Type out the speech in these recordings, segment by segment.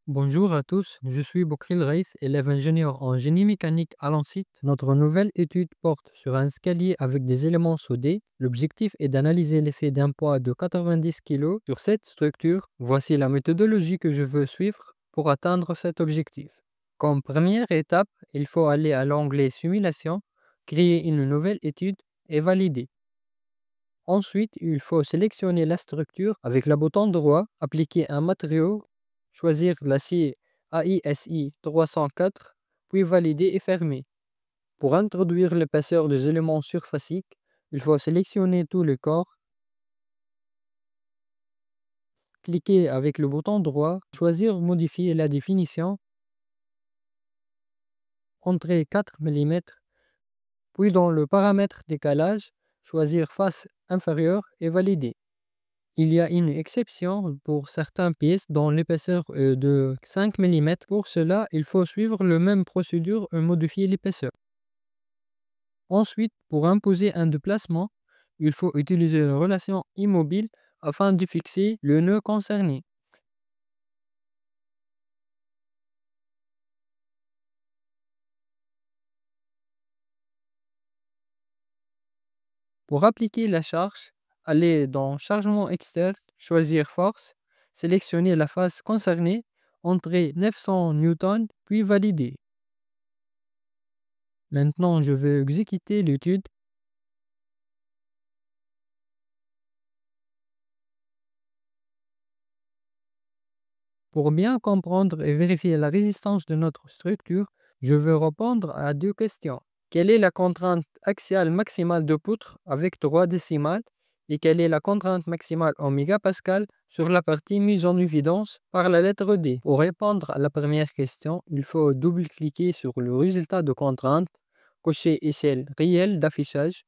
Bonjour à tous, je suis Bokril Reis, élève ingénieur en génie mécanique à l'ANSIT. Notre nouvelle étude porte sur un escalier avec des éléments soudés. L'objectif est d'analyser l'effet d'un poids de 90 kg sur cette structure. Voici la méthodologie que je veux suivre pour atteindre cet objectif. Comme première étape, il faut aller à l'onglet Simulation, créer une nouvelle étude et valider. Ensuite, il faut sélectionner la structure avec le bouton droit, appliquer un matériau, choisir l'acier AISI 304, puis valider et fermer. Pour introduire l'épaisseur des éléments surfaciques, il faut sélectionner tout le corps, cliquer avec le bouton droit, choisir modifier la définition, entrer 4 mm, puis dans le paramètre décalage, choisir face inférieure et valider. Il y a une exception pour certaines pièces dont l'épaisseur est de 5 mm. Pour cela, il faut suivre la même procédure et modifier l'épaisseur. Ensuite, pour imposer un déplacement, il faut utiliser la relation immobile afin de fixer le nœud concerné. Pour appliquer la charge, aller dans Chargement externe, choisir Force, sélectionner la face concernée, entrer 900 N, puis valider. Maintenant, je vais exécuter l'étude. Pour bien comprendre et vérifier la résistance de notre structure, je veux répondre à deux questions. Quelle est la contrainte axiale maximale de poutre avec 3 décimales et quelle est la contrainte maximale en mégapascal sur la partie mise en évidence par la lettre D? Pour répondre à la première question, il faut double-cliquer sur le résultat de contrainte, cocher échelle réelle d'affichage,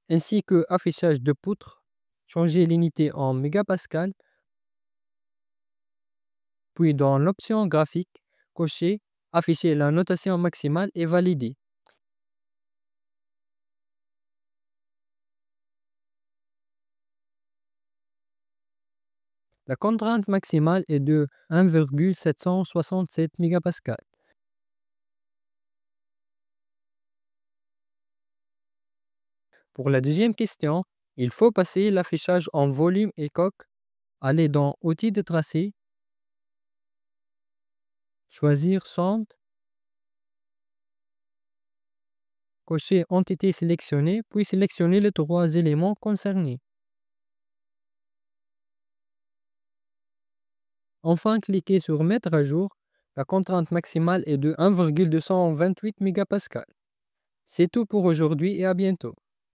ainsi que affichage de poutre, changer l'unité en mégapascal, puis dans l'option graphique, cocher afficher la notation maximale et valider. La contrainte maximale est de 1,767 mégapascal. Pour la deuxième question, il faut passer l'affichage en volume et coque, aller dans Outils de tracé, choisir Sonde, cocher Entité sélectionnée, puis sélectionner les 3 éléments concernés. Enfin, cliquez sur Mettre à jour. La contrainte maximale est de 1,228 mégapascal. C'est tout pour aujourd'hui et à bientôt.